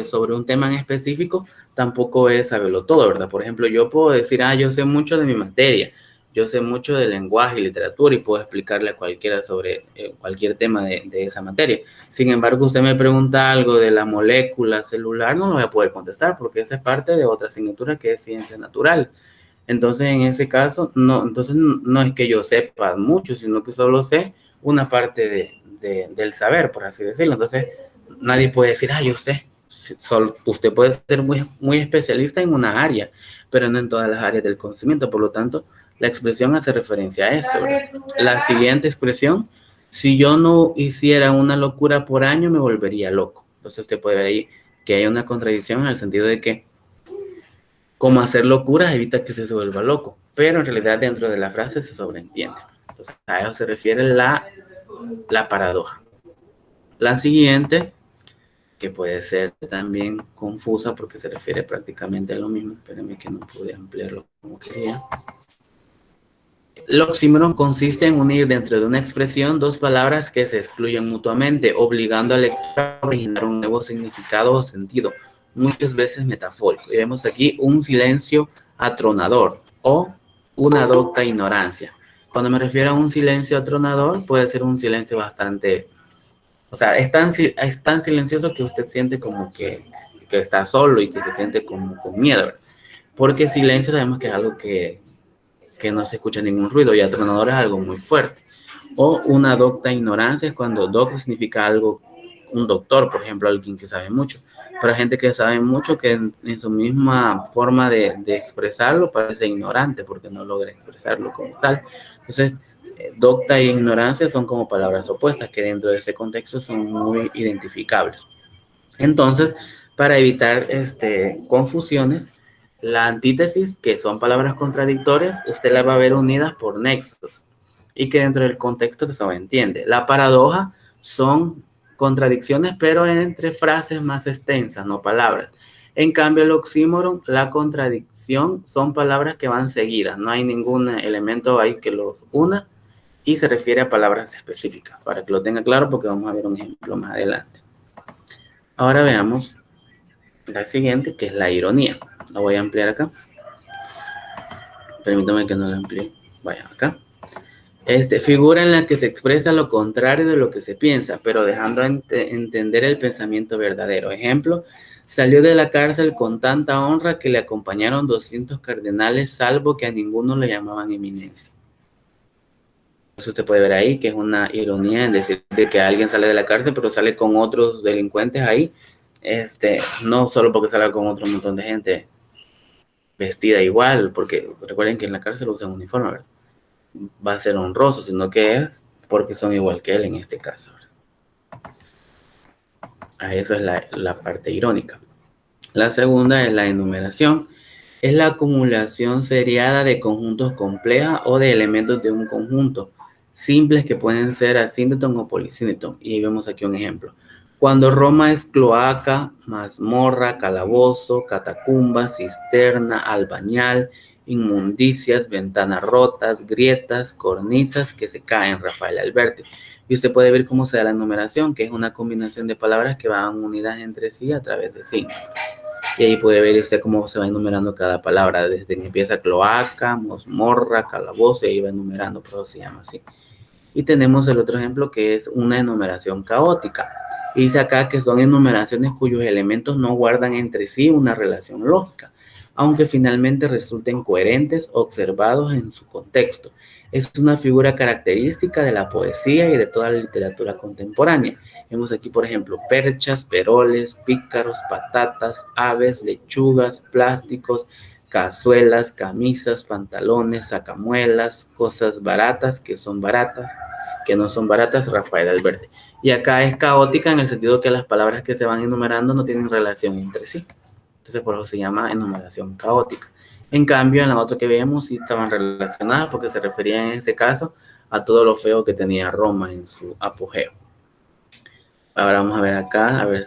sobre un tema en específico, tampoco es saberlo todo, ¿verdad? Por ejemplo, yo puedo decir, yo sé mucho de mi materia, yo sé mucho de lenguaje y literatura y puedo explicarle a cualquiera sobre cualquier tema de esa materia. Sin embargo, usted me pregunta algo de la molécula celular, no lo voy a poder contestar porque esa es parte de otra asignatura que es ciencia natural. Entonces, en ese caso, entonces no es que yo sepa mucho, sino que solo sé una parte del saber, por así decirlo. Entonces, nadie puede decir, yo sé. Usted puede ser muy, muy especialista en una área, pero no en todas las áreas del conocimiento. Por lo tanto, la expresión hace referencia a esto, ¿verdad? La siguiente expresión, si yo no hiciera una locura por año, me volvería loco. Entonces, usted puede ver ahí que hay una contradicción en el sentido de que como hacer locuras evita que se vuelva loco, pero en realidad dentro de la frase se sobreentiende. Entonces, a eso se refiere la paradoja. La siguiente, que puede ser también confusa porque se refiere prácticamente a lo mismo, espérenme que no pude ampliarlo como quería. El oxímoron consiste en unir dentro de una expresión dos palabras que se excluyen mutuamente, obligando al lector a originar un nuevo significado o sentido, muchas veces metafórico. Y vemos aquí un silencio atronador o una docta ignorancia. Cuando me refiero a un silencio atronador, puede ser un silencio bastante, o sea, es tan silencioso que usted siente como que está solo y que se siente como con miedo. Porque silencio sabemos que es algo que no se escucha ningún ruido, y atronador es algo muy fuerte. O una docta ignorancia es cuando docta significa algo, un doctor, por ejemplo, alguien que sabe mucho. Pero hay gente que sabe mucho que en su misma forma de expresarlo parece ignorante porque no logra expresarlo como tal. Entonces, docta e ignorancia son como palabras opuestas que dentro de ese contexto son muy identificables. Entonces, para evitar confusiones, la antítesis, que son palabras contradictorias, usted las va a ver unidas por nexos y que dentro del contexto se sobreentiende. La paradoja son contradicciones, pero entre frases más extensas, no palabras. En cambio, el oxímoron, la contradicción, son palabras que van seguidas. No hay ningún elemento ahí que los una y se refiere a palabras específicas, para que lo tenga claro, porque vamos a ver un ejemplo más adelante. Ahora veamos la siguiente, que es la ironía. La voy a ampliar acá. Permítame que no la amplíe. Vaya acá. Figura en la que se expresa lo contrario de lo que se piensa, pero dejando entender el pensamiento verdadero. Ejemplo, salió de la cárcel con tanta honra que le acompañaron 200 cardenales, salvo que a ninguno le llamaban eminencia. Eso usted puede ver ahí, que es una ironía en decir de que alguien sale de la cárcel, pero sale con otros delincuentes ahí, no solo porque salga con otro montón de gente vestida igual, porque recuerden que en la cárcel usan uniforme, ¿verdad? Va a ser honroso, sino que es porque son igual que él en este caso, ¿verdad? A eso es la parte irónica. La segunda es la enumeración. Es la acumulación seriada de conjuntos complejos o de elementos de un conjunto, simples que pueden ser asíntoton o polisíntoton. Y vemos aquí un ejemplo. Cuando Roma es cloaca, mazmorra, calabozo, catacumba, cisterna, albañal, inmundicias, ventanas rotas, grietas, cornisas que se caen, Rafael Alberti. Y usted puede ver cómo se da la enumeración, que es una combinación de palabras que van unidas entre sí a través de signos. Y ahí puede ver usted cómo se va enumerando cada palabra, desde que empieza cloaca, mazmorra, calabozo, y ahí va enumerando, pero se llama así. Y tenemos el otro ejemplo, que es una enumeración caótica. Y dice acá que son enumeraciones cuyos elementos no guardan entre sí una relación lógica, aunque finalmente resulten coherentes observados en su contexto. Es una figura característica de la poesía y de toda la literatura contemporánea. Vemos aquí, por ejemplo, perchas, peroles, pícaros, patatas, aves, lechugas, plásticos, cazuelas, camisas, pantalones, sacamuelas, cosas baratas que son baratas, que no son baratas, Rafael Alberti. Y acá es caótica en el sentido que las palabras que se van enumerando no tienen relación entre sí. Entonces por eso se llama enumeración caótica. En cambio, en la otra que vemos sí estaban relacionadas porque se referían en ese caso a todo lo feo que tenía Roma en su apogeo. Ahora vamos a ver acá, a ver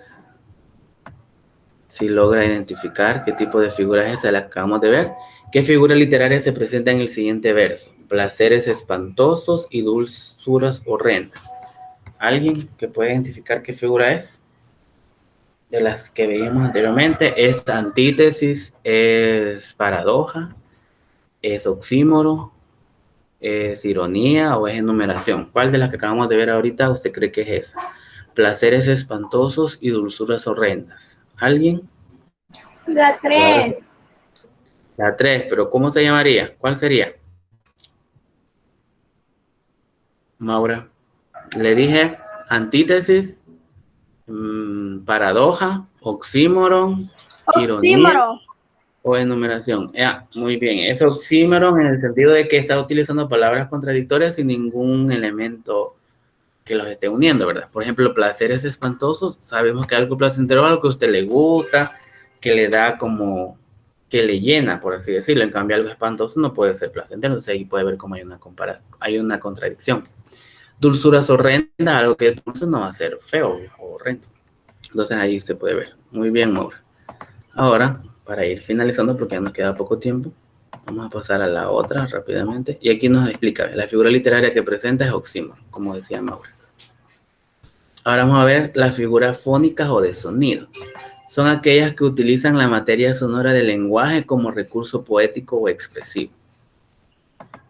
si logra identificar qué tipo de figura es esta, la que acabamos de ver. ¿Qué figura literaria se presenta en el siguiente verso? Placeres espantosos y dulzuras horrendas. ¿Alguien que pueda identificar qué figura es? De las que veíamos anteriormente, ¿es antítesis, es paradoja, es oxímoro, es ironía o es enumeración? ¿Cuál de las que acabamos de ver ahorita usted cree que es esa? Placeres espantosos y dulzuras horrendas. ¿Alguien? La 3. La 3, pero ¿cómo se llamaría? ¿Cuál sería? Maura. Le dije antítesis, paradoja, oxímoron, ironía Oxímoro. o enumeración. Muy bien, es oxímoron en el sentido de que está utilizando palabras contradictorias sin ningún elemento que los esté uniendo, ¿verdad? Por ejemplo, placeres espantosos, sabemos que algo placentero, algo que a usted le gusta, que le da como, que le llena, por así decirlo. En cambio, algo espantoso no puede ser placentero. Entonces ahí puede ver cómo hay una contradicción. Dulzuras horrendas, algo que es dulce no va a ser feo o horrendo. Entonces ahí usted puede ver. Muy bien, Maura. Ahora, para ir finalizando, porque ya nos queda poco tiempo, vamos a pasar a la otra rápidamente. Y aquí nos explica, la figura literaria que presenta es oxímoron, como decía Maura. Ahora vamos a ver las figuras fónicas o de sonido. Son aquellas que utilizan la materia sonora del lenguaje como recurso poético o expresivo.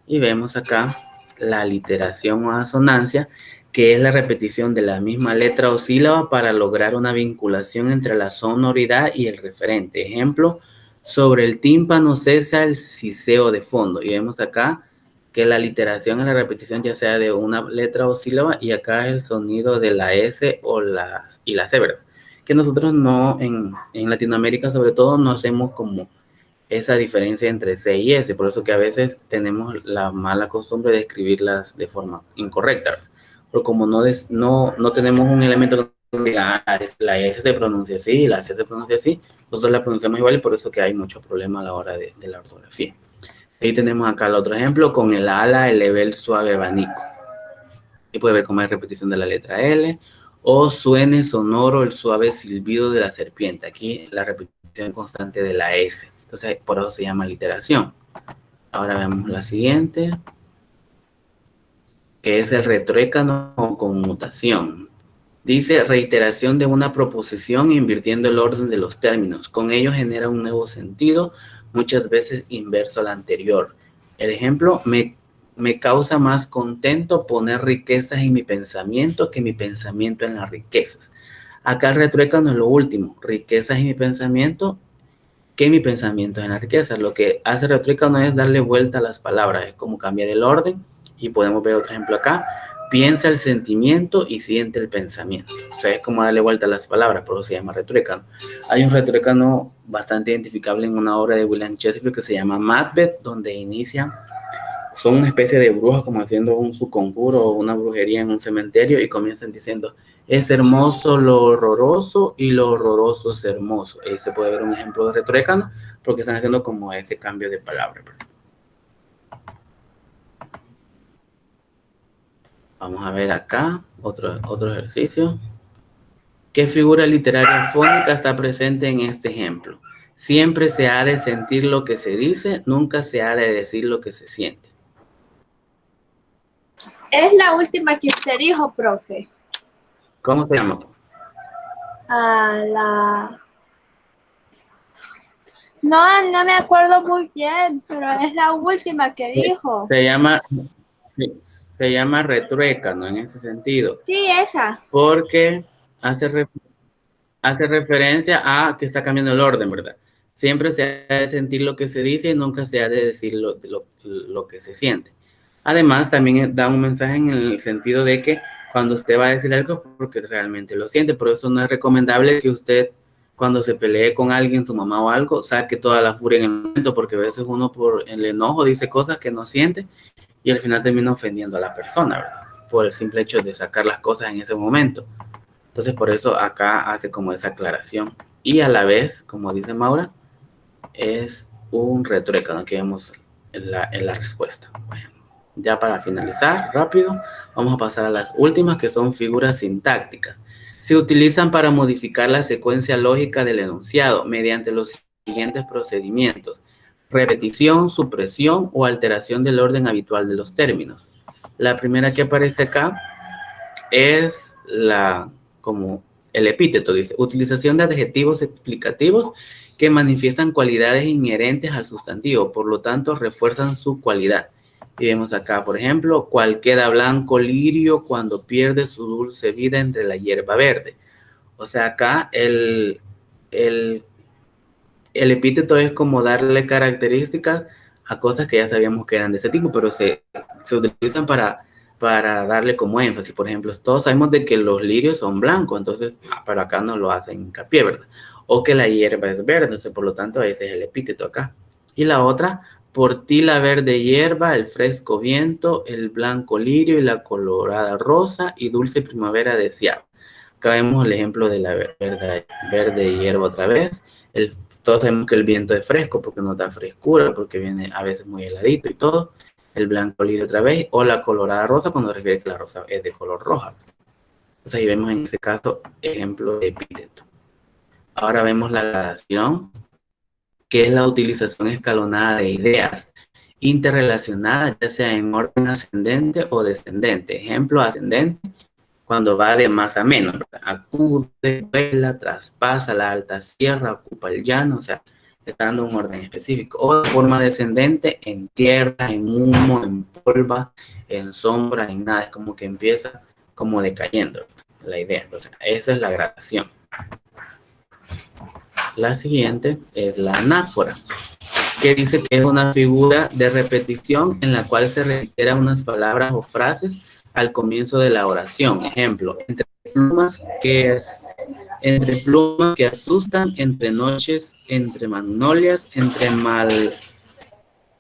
Y vemos acá la aliteración o asonancia, que es la repetición de la misma letra o sílaba para lograr una vinculación entre la sonoridad y el referente. Ejemplo, sobre el tímpano cesa el siseo de fondo. Y vemos acá que la aliteración es la repetición ya sea de una letra o sílaba, y acá es el sonido de la S y la C, ¿verdad? Que nosotros no, en Latinoamérica sobre todo, no hacemos como esa diferencia entre C y S, por eso que a veces tenemos la mala costumbre de escribirlas de forma incorrecta, pero como no tenemos un elemento que diga, la S se pronuncia así, la C se pronuncia así, nosotros la pronunciamos igual y por eso que hay mucho problema a la hora de la ortografía. Ahí tenemos acá el otro ejemplo, con el ala elevé el suave abanico. Y puede ver cómo hay repetición de la letra L, o suene sonoro el suave silbido de la serpiente. Aquí la repetición constante de la S. Entonces, por eso se llama literación. Ahora vemos la siguiente, que es el retruécano o conmutación. Dice reiteración de una proposición invirtiendo el orden de los términos. Con ello genera un nuevo sentido, muchas veces inverso al anterior. El ejemplo, me causa más contento poner riquezas en mi pensamiento que mi pensamiento en las riquezas. Acá el retruécano es lo último, riquezas en mi pensamiento que mi pensamiento en las riquezas. Lo que hace retruécano es darle vuelta a las palabras, es como cambiar el orden. Y podemos ver otro ejemplo acá, piensa el sentimiento y siente el pensamiento. O sea, es como darle vuelta a las palabras, por eso se llama retruécano. Hay un retruécano bastante identificable en una obra de William Shakespeare que se llama Macbeth, donde inicia, son una especie de brujas como haciendo su conjuro o una brujería en un cementerio y comienzan diciendo, es hermoso lo horroroso y lo horroroso es hermoso. Ahí se puede ver un ejemplo de retruécano porque están haciendo como ese cambio de palabra. Vamos a ver acá otro ejercicio. ¿Qué figura literaria fónica está presente en este ejemplo? Siempre se ha de sentir lo que se dice, nunca se ha de decir lo que se siente. Es la última que usted dijo, profe. ¿Cómo se llama? No me acuerdo muy bien, pero es la última que dijo. Se llama retruécano en ese sentido. Sí, esa. Porque hace referencia a que está cambiando el orden, ¿verdad? Siempre se ha de sentir lo que se dice y nunca se ha de decir lo que se siente. Además, también da un mensaje en el sentido de que cuando usted va a decir algo porque realmente lo siente. Por eso no es recomendable que usted, cuando se pelee con alguien, su mamá o algo, saque toda la furia en el momento, porque a veces uno por el enojo dice cosas que no siente y al final termina ofendiendo a la persona, ¿verdad? Por el simple hecho de sacar las cosas en ese momento. Entonces, por eso acá hace como esa aclaración. Y a la vez, como dice Maura, es un retruécano que vemos en la respuesta. Bueno, ya para finalizar, rápido, vamos a pasar a las últimas, que son figuras sintácticas. Se utilizan para modificar la secuencia lógica del enunciado mediante los siguientes procedimientos: repetición, supresión o alteración del orden habitual de los términos. La primera que aparece acá es como el epíteto, dice, utilización de adjetivos explicativos que manifiestan cualidades inherentes al sustantivo, por lo tanto refuerzan su cualidad. Y vemos acá, por ejemplo, cual queda blanco lirio cuando pierde su dulce vida entre la hierba verde. O sea, acá el epíteto es como darle características a cosas que ya sabíamos que eran de ese tipo, pero se utilizan para darle como énfasis. Por ejemplo, todos sabemos de que los lirios son blancos, entonces, pero acá no lo hacen hincapié, ¿verdad? O que la hierba es verde, entonces, por lo tanto, ese es el epíteto acá. Y la otra, por ti la verde hierba, el fresco viento, el blanco lirio y la colorada rosa y dulce primavera deseada. Acá vemos el ejemplo de la verde hierba otra vez. Todos sabemos que el viento es fresco porque nos da frescura, porque viene a veces muy heladito y todo. El blanco lirio otra vez, o la colorada rosa cuando se refiere que la rosa es de color roja. Entonces ahí vemos en este caso ejemplo de epíteto. Ahora vemos la gradación, que es la utilización escalonada de ideas interrelacionadas, ya sea en orden ascendente o descendente. Ejemplo, ascendente, cuando va de más a menos, ¿verdad? Acude, vuela, traspasa la alta sierra, ocupa el llano, o sea, está dando un orden específico. O de forma descendente, en tierra, en humo, en polva, en sombra, en nada. Es como que empieza como decayendo la idea. Entonces, esa es la gradación. La siguiente es la anáfora, que dice que es una figura de repetición en la cual se reiteran unas palabras o frases al comienzo de la oración. Ejemplo, entre plumas que asustan, entre noches, entre magnolias,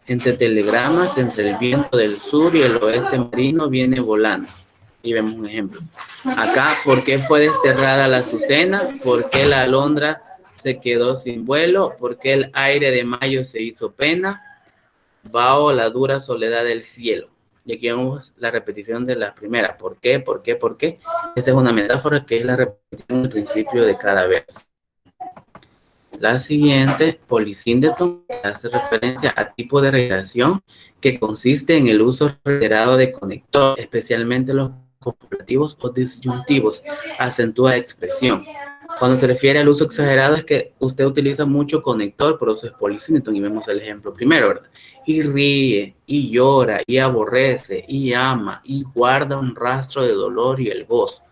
entre telegramas, entre el viento del sur y el oeste marino viene volando. Y vemos un ejemplo. Acá, ¿por qué fue desterrada la azucena? ¿Por qué la alondra se quedó sin vuelo? ¿Por qué el aire de mayo se hizo pena? Vaho la dura soledad del cielo. Y aquí vemos la repetición de la primera. ¿Por qué? ¿Por qué? ¿Por qué? Esta es una metáfora que es la repetición del principio de cada verso. La siguiente, polisíndeto, hace referencia a tipo de relación que consiste en el uso reiterado de conector, especialmente los copulativos o disyuntivos, acentúa la expresión. Cuando se refiere al uso exagerado es que usted utiliza mucho conector, por eso es polisíndeto, y vemos el ejemplo primero, ¿verdad? Y ríe, y llora, y aborrece, y ama, y guarda un rastro de dolor y el gozo.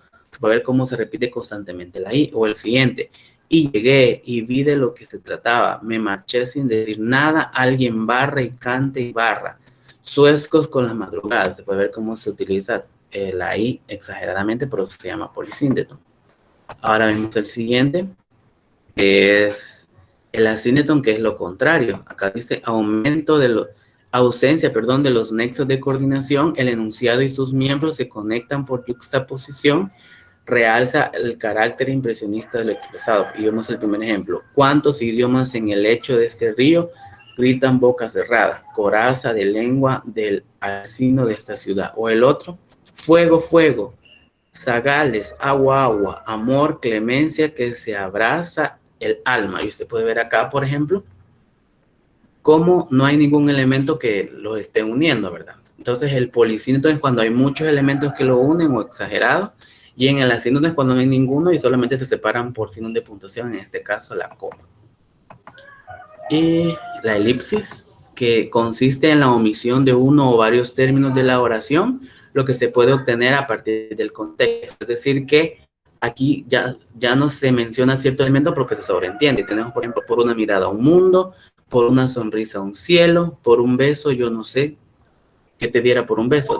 Va a ver cómo se repite constantemente la I, o el siguiente. Y llegué y vi de lo que se trataba. Me marché sin decir nada. Alguien barra y cante y barra. Suescos con las madrugadas. Se puede ver cómo se utiliza la I exageradamente, pero se llama polisíndeto. Ahora vemos el siguiente, que es el asíndeton, que es lo contrario. Acá dice ausencia de los nexos de coordinación. El enunciado y sus miembros se conectan por juxtaposición. Realza el carácter impresionista de lo expresado. Y vemos el primer ejemplo. ¿Cuántos idiomas en el lecho de este río gritan boca cerrada? Coraza de lengua del alcino de esta ciudad. O el otro, fuego, fuego, zagales, agua, agua, amor, clemencia que se abraza el alma. Y usted puede ver acá, por ejemplo, cómo no hay ningún elemento que los esté uniendo, ¿verdad? Entonces el polisíndeto es cuando hay muchos elementos que lo unen o exagerados. Y en el asíntoto es cuando no hay ninguno y solamente se separan por signos de puntuación, en este caso la coma. Y la elipsis, que consiste en la omisión de uno o varios términos de la oración, lo que se puede obtener a partir del contexto. Es decir, que aquí ya no se menciona cierto elemento porque se sobreentiende. Tenemos, por ejemplo, por una mirada un mundo, por una sonrisa un cielo, por un beso yo no sé qué te diera por un beso.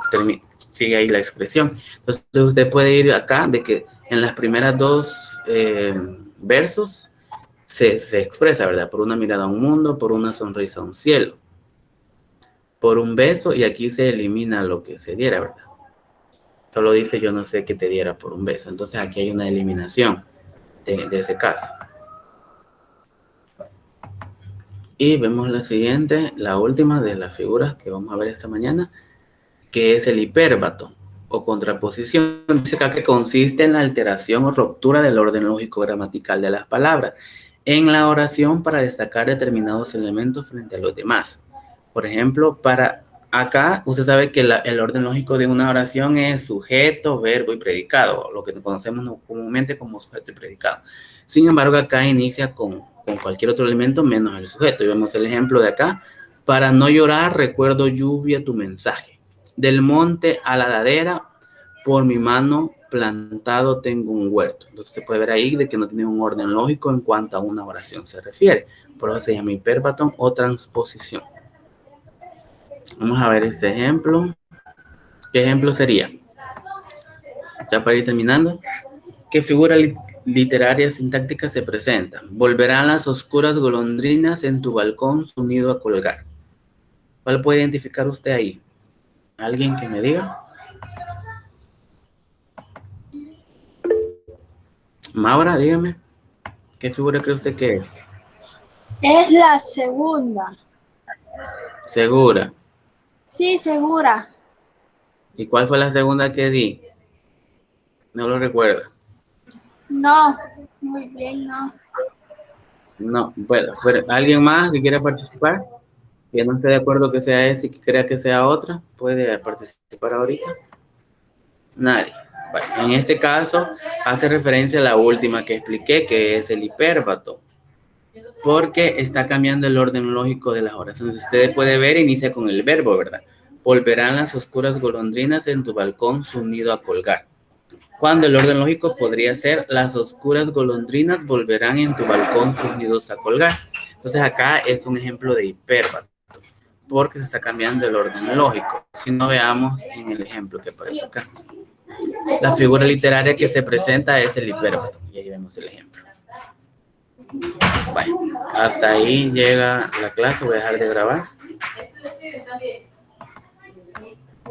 Sigue ahí la expresión. Entonces usted puede ir acá de que en las primeras dos versos se expresa, ¿verdad? Por una mirada a un mundo, por una sonrisa a un cielo, por un beso, y aquí se elimina lo que se diera, ¿verdad? Solo dice yo no sé qué te diera por un beso. Entonces aquí hay una eliminación de ese caso. Y vemos la siguiente, la última de las figuras que vamos a ver esta mañana, que es el hipérbato o contraposición. Dice acá que consiste en la alteración o ruptura del orden lógico gramatical de las palabras en la oración para destacar determinados elementos frente a los demás. Por ejemplo, para acá usted sabe que el orden lógico de una oración es sujeto, verbo y predicado, lo que conocemos comúnmente como sujeto y predicado. Sin embargo, acá inicia con cualquier otro elemento menos el sujeto. Y vemos el ejemplo de acá. Para no llorar, recuerdo lluvia tu mensaje. Del monte a la ladera, por mi mano plantado tengo un huerto. Entonces se puede ver ahí de que no tiene un orden lógico en cuanto a una oración se refiere. Por eso se llama hipérbato o transposición. Vamos a ver este ejemplo. ¿Qué ejemplo sería? Ya para ir terminando. ¿Qué figura literaria sintáctica se presenta? Volverán las oscuras golondrinas en tu balcón su nido a colgar. ¿Cuál puede identificar usted ahí? ¿Alguien que me diga? Maura, dígame. ¿Qué figura cree usted que es? Es la segunda. ¿Segura? Sí, segura. ¿Y cuál fue la segunda que di? No lo recuerdo. No, muy bien, no. No, bueno, ¿alguien más que quiera participar? Que no esté de acuerdo que sea ese y que crea que sea otra, puede participar ahorita. Nadie. Bueno, en este caso hace referencia a la última que expliqué, que es el hipérbato, porque está cambiando el orden lógico de las oraciones. Usted puede ver, inicia con el verbo, ¿verdad? Volverán las oscuras golondrinas en tu balcón su nido a colgar. Cuando el orden lógico podría ser las oscuras golondrinas volverán en tu balcón sus nidos a colgar. Entonces acá es un ejemplo de hipérbato, porque se está cambiando el orden lógico. Si no, veamos en el ejemplo que aparece acá. La figura literaria que se presenta es el hipérbato. Y ahí vemos el ejemplo. Bueno, hasta ahí llega la clase. Voy a dejar de grabar.